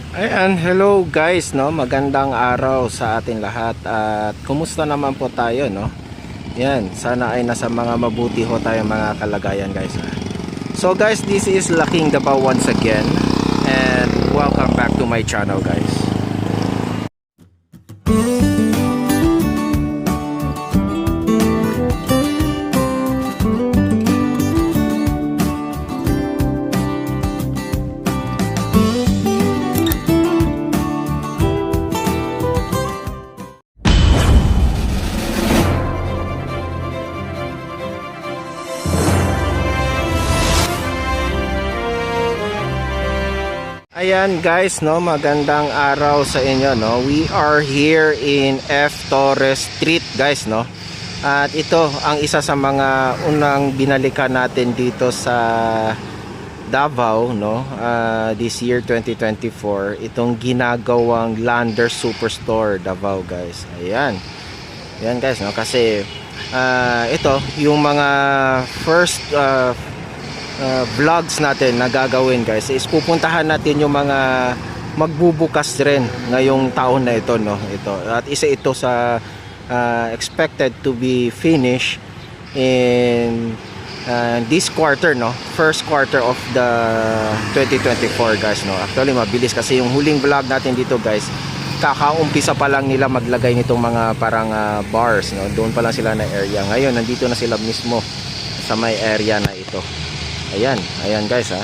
Ayan, hello guys, no? Magandang araw sa atin lahat. At kumusta naman po tayo, no? Yan, sana ay nasa mga mabuti ho tayo mga kalagayan, guys. So guys, this is Laking Davao once again. And welcome back to my channel, guys. Ayan guys, no, magandang araw sa inyo, no. We are here in F. Torres Street, guys, no. At ito ang isa sa mga unang binalikan natin dito sa Davao, no. This year 2024, itong ginagawang Lander Superstore Davao, guys. Ayan. Ayan guys, no, kasi ito yung mga first vlogs natin na gagawin, guys, is pupuntahan natin yung mga magbubukas rin ngayong taon na ito, no. Ito at isa ito sa expected to be finished in this quarter, no, first quarter of the 2024, guys, no. Actually mabilis kasi yung huling vlog natin dito, guys, kakaumpisa pa lang nila maglagay nitong mga parang bars, no. Doon pa lang sila na area. Ngayon nandito na sila mismo sa may area na ito. Ayan, ayan guys, ha.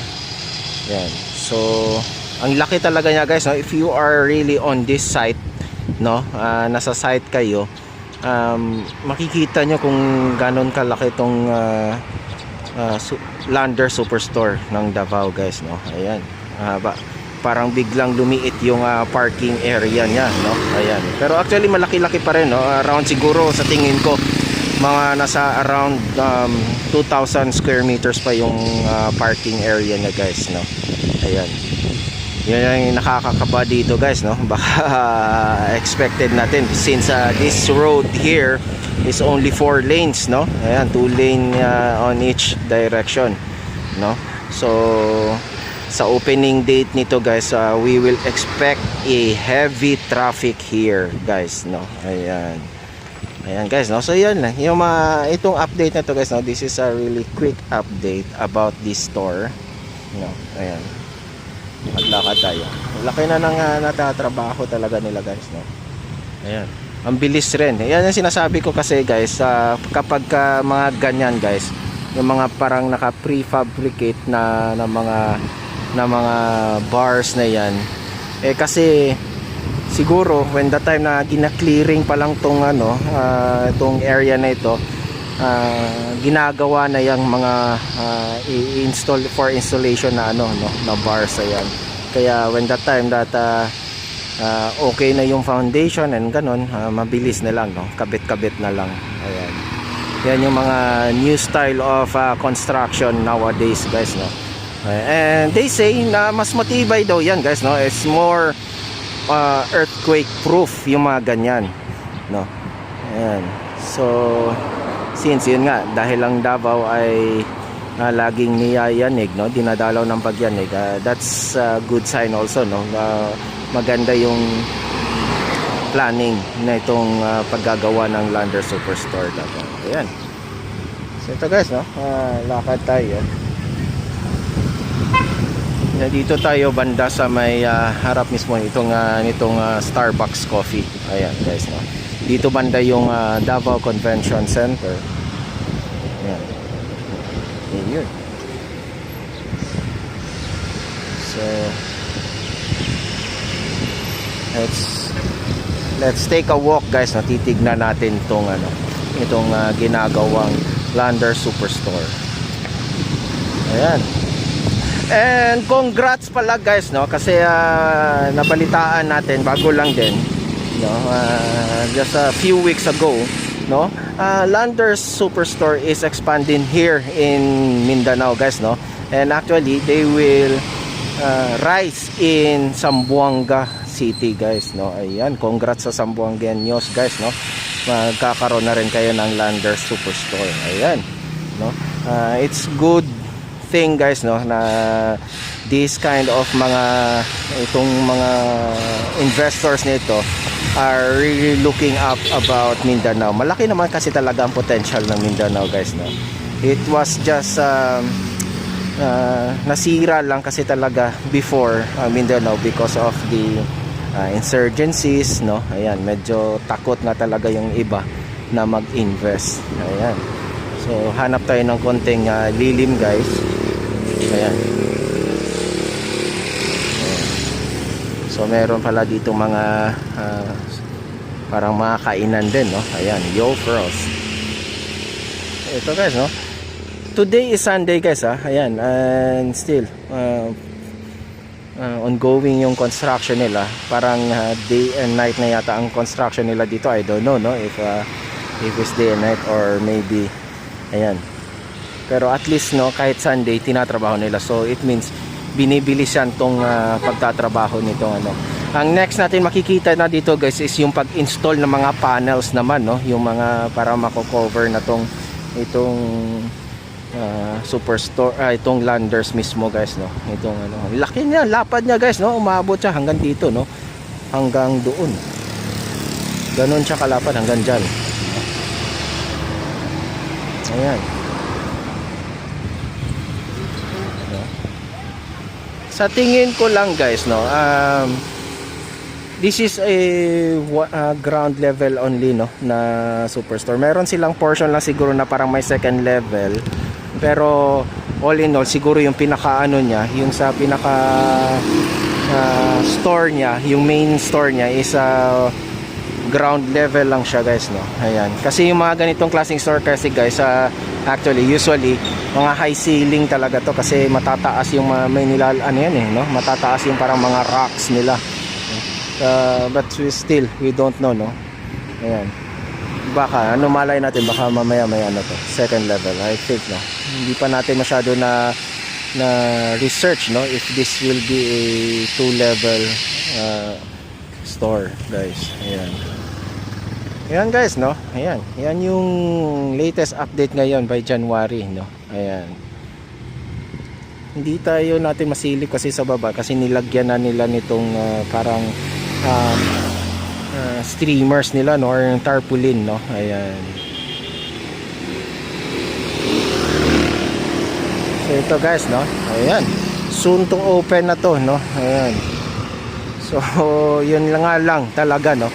Ayan. So, ang laki talaga niya, guys, no? If you are really on this site, no, nasa site kayo, makikita nyo kung ganon kalaki itong Lander Superstore ng Davao, guys, no. Ayan. Parang biglang lumiit yung parking area niya, no. Ayan. Pero actually malaki-laki pa rin, no. Around siguro sa tingin ko mga nasa around 2,000 square meters pa yung parking area niya, guys, no. Ayan. Yan yung nakakakaba dito, guys, no. Baka expected natin since this road here is only 4 lanes, no. Ayan, 2 lane on each direction, no. So sa opening date nito, guys, we will expect a heavy traffic here, guys, no. Ayan. Ayan guys, no. So yan lang yung itong update na to, guys, no. This is a really quick update about this store, no. Ayan. Maglakad tayo. Laki na ng natatrabaho talaga nila, guys, no. Ayan. Ang bilis rin. Ayan yung sinasabi ko kasi, guys, kapag mga ganyan, guys, yung mga parang naka prefabricate na mga bars na yan, kasi siguro when the time na gina-clearing pa lang tong itong area na ito, ginagawa na yung mga i-install for installation na na bars. Ayan. Kaya when the time that okay na yung foundation and ganon, mabilis na lang, no, kabit-kabit na lang. Ayan. Yan yung mga new style of construction nowadays, guys, no. And they say na mas matibay daw yan, guys, no. It's more earthquake proof yung mga ganyan, no. Ayan. So since yun nga, dahil ang Davao ay laging niyayanig, no, dinadalaw ng pagyanig, that's a good sign also, no. Maganda yung planning na itong paggagawa ng Lander Superstore Davao. Ayan. So ito, guys, no, lakad tayo. Dito tayo banda sa may harap mismo nitong Starbucks Coffee. Ayan, guys, no. Dito banda yung Davao Convention Center. Ayan. Yun. So let's take a walk, guys, no. Titignan natin itong ginagawang Lander Superstore. Ayan. And congrats pala, guys, no, kasi nabalitaan natin bago lang din, no, just a few weeks ago, no, Lander Superstore is expanding here in Mindanao, guys, no. And actually they will rise in Zamboanga City, guys, no. Ayan, congrats sa Zamboangueños, guys, no. Magkakaroon na rin kayo ng Lander Superstore. Ayan, no. It's good thing, guys, no, na this kind of itong mga investors nito are really looking up about Mindanao. Malaki naman kasi talaga ang potential ng Mindanao, guys, no. It was just nasira lang kasi talaga before Mindanao because of the insurgencies, no. Ayan, medyo takot nga talaga yung iba na mag-invest. Ayan. So hanap tayo ng konting lilim, guys. Ayan. So meron pala dito mga parang mga kainan din, no. Ayan, Yo Frost. Ito, guys, no. Today is Sunday, guys, ayan, and still ongoing yung construction nila. Parang day and night na yata ang construction nila dito. I don't know, no, if it's day and night or maybe, ayan. Pero at least, no, kahit Sunday tinatrabaho nila. So it means binibilisan tong pagtatrabaho nito, ano. Ang next natin makikita na dito, guys, is yung pag-install ng mga panels naman, no, yung mga para mako-cover na itong superstore, itong landers mismo, guys, no. Itong laki niya, lapad niya, guys, no. Umabot siya hanggang dito, no, hanggang doon. Ganon siya kalapad hanggang dyan. Ayan. Sa tingin ko lang, guys, no, this is a ground level only, no, na superstore. Meron silang portion lang siguro na parang may second level, pero all in all siguro yung pinaka niya, yung sa pinaka store niya, yung main store niya is ground level lang siya, guys, no. Ayan, kasi yung mga ganitong klaseng store kasi, guys, actually usually mga high ceiling talaga to kasi matataas yung may no, matataas yung parang mga rocks nila. But we don't know, no. Ayan, baka malay natin, baka mamaya to second level, I think, no. Hindi pa natin masyado na research, no, if this will be a 2-level store, guys. Ayan, guys, no. Ayan yung latest update ngayon by January, no. Ayan, hindi tayo natin masilip kasi sa baba kasi nilagyan na nila nitong parang streamers nila, no, or tarpaulin, no. Ayan. So ito, guys, no. Ayan, soon to open na to, no. Ayan. So yun lang talaga, no.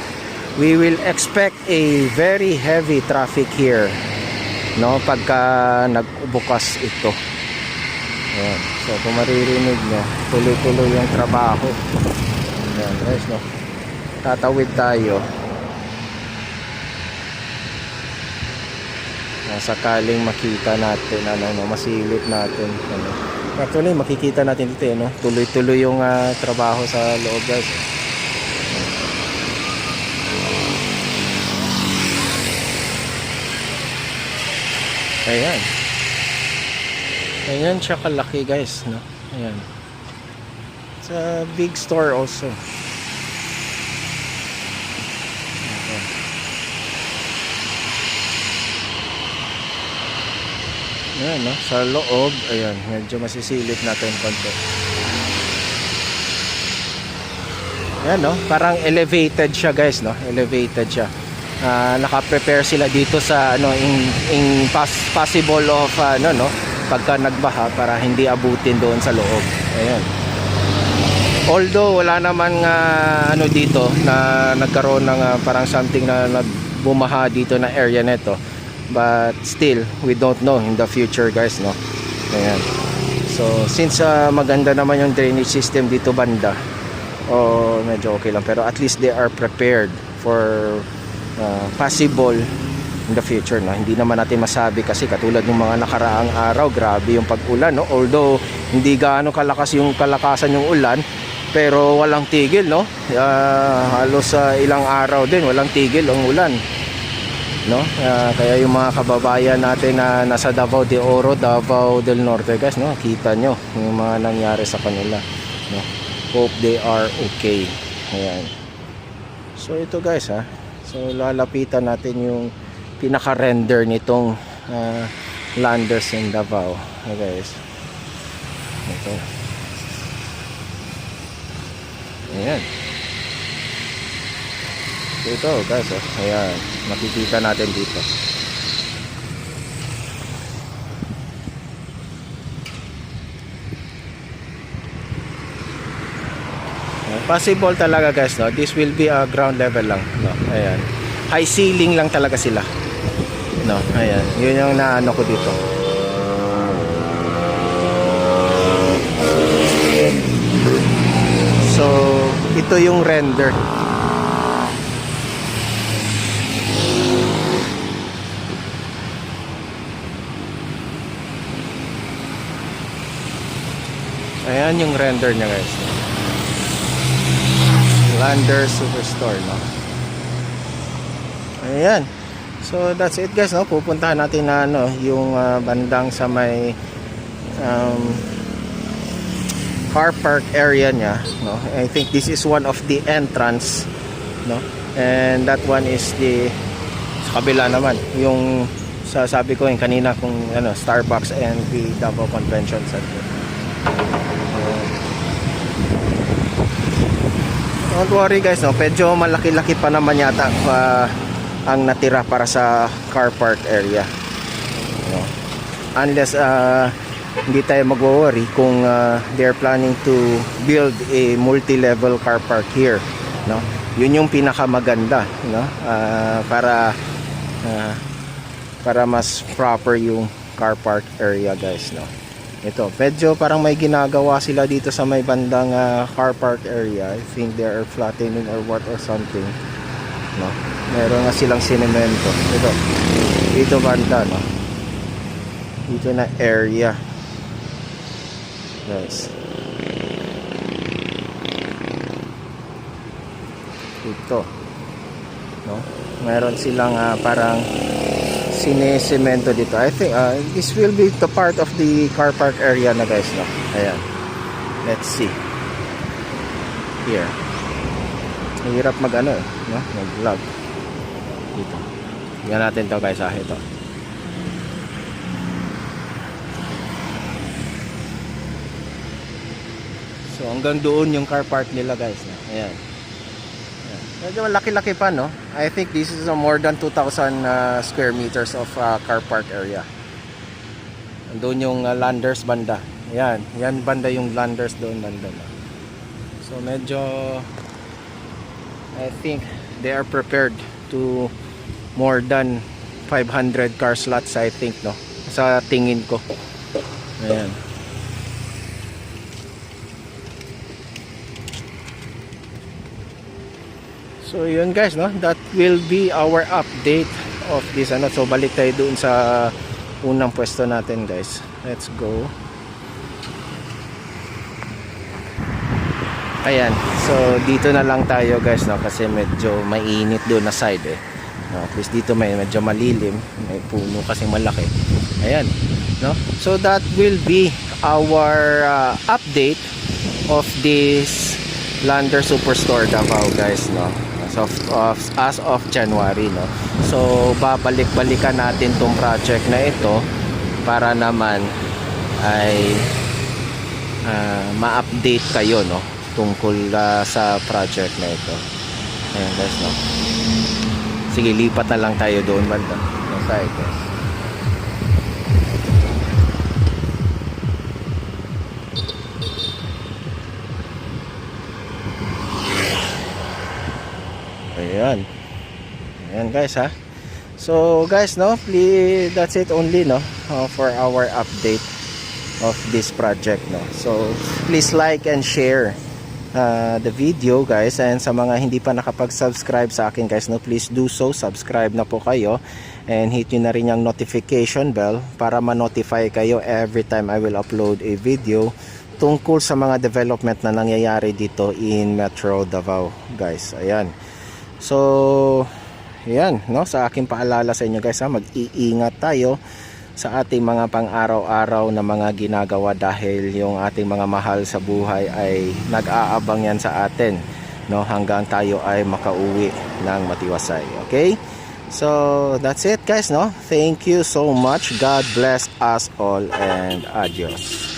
We will expect a very heavy traffic here, no, pagka nagbukas ito. Ayan. So kung maririnig nyo, tuloy-tuloy yung trabaho. Ayan, guys, no. Tatawid tayo. Sakaling makita natin, masilip natin, Actually, makikita natin dito, no. Tuloy-tuloy yung trabaho sa loob, guys. Ayan siya kalaki, guys, no. Ayan, it's a big store also. Okay. Ayan, no, sa loob, ayan, medyo masisilip natin konti. Ayan, no, parang elevated siya, guys, no. Elevated siya. Naka-prepare sila dito sa in possible of no, pagka nagbaha para hindi abutin doon sa loob. Ayan. Although wala naman dito na nagkaroon ng parang something na nagbumaha dito na area nito, but still we don't know in the future, guys, no. Ayan. So since maganda naman yung drainage system dito banda, medyo okay lang, pero at least they are prepared for possible in the future, no. Hindi naman natin masabi kasi katulad ng mga nakaraang araw, grabe yung pag-ulan, no. Although hindi gaano kalakasan yung ulan, pero walang tigil, no. Halos ilang araw din walang tigil ang ulan, no. Kaya yung mga kababayan natin na nasa Davao de Oro, Davao del Norte, guys, no, kita nyo yung mga nangyari sa kanila, no. Hope they are okay. Ayan. So ito, guys, so lalapitan natin yung pinaka-render nitong landers in Davao. Okay, guys. Ito. Ayan. Ito guys, oh. Ayan, makikita natin dito. Possible talaga guys, no? This will be a ground level lang, no? Ayan. High ceiling lang talaga sila. No, ayan. Yun yung naano ko dito. So, ito yung render. Ayan yung render niya guys. Lander Superstore, no? Ayan. So that's it guys, no? Pupuntahan natin na ano, yung bandang sa may car park area niya, no? I think this is one of the entrance, no? And that one is the sa kabila naman, yung sabi ko yung kanina kung ano, Starbucks and the Davao Convention Center. Don't worry guys, no? Medyo malaki-laki pa naman yata ang natira para sa car park area, no? Unless hindi tayo mag-worry kung they're planning to build a multi-level car park here, no? Yun yung pinakamaganda, no? Para mas proper yung car park area guys, no? Ito, medyo parang may ginagawa sila dito sa may bandang car park area. I think they are flattening or what or something, no? Meron nga silang sinemento. Dito banda, no? Dito na area guys. Dito, no? Meron silang parang sinesemento dito. I think this will be the part of the car park area na guys, no? Ayan. Let's see. Here. Hirap mag ano, no? Mag-vlog. Dito. Tingnan natin to guys, ito. So hanggang doon yung car park nila guys, no? Ayan. Medyo malaki-laki pa, no? I think this is more than 2,000 square meters of car park area. Doon yung Landers banda. Ayan, yan banda yung Landers doon banda. So medyo I think they are prepared to more than 500 car slots, I think, no? Sa tingin ko. Ayan. So yun guys, no, that will be our update of this ano. So balik tayo doon sa unang pwesto natin guys. Let's go. Ayan, so dito na lang tayo guys, no, kasi medyo mainit doon na side eh, no? At least dito medyo malilim, may puno kasi malaki. Ayan, no, so that will be our update of this Lander Superstore Davao guys, no, as of January, no. So babalik-balikan natin tong project na ito para naman ay ma-update kayo, no, tungkol sa project na ito. Ayan guys, no. Sige, lipat na lang tayo doon banda sa side guys. Ayan. Ayan guys, ha. So guys, no, please, that's it only, no, for our update of this project, no. So please like and share the video guys, and sa mga hindi pa nakapag-subscribe sa akin guys, no, please do so. Subscribe na po kayo and hit nyo na rin yung notification bell para ma-notify kayo every time I will upload a video tungkol sa mga development na nangyayari dito in Metro Davao guys. Ayan. So yan, no, sa aking paalala sa inyo guys, ha, mag-iingat tayo sa ating mga pang-araw-araw na mga ginagawa dahil yung ating mga mahal sa buhay ay nag-aabang yan sa atin, no, hanggang tayo ay makauwi ng matiwasay. Okay? So that's it guys, no. Thank you so much. God bless us all and adios.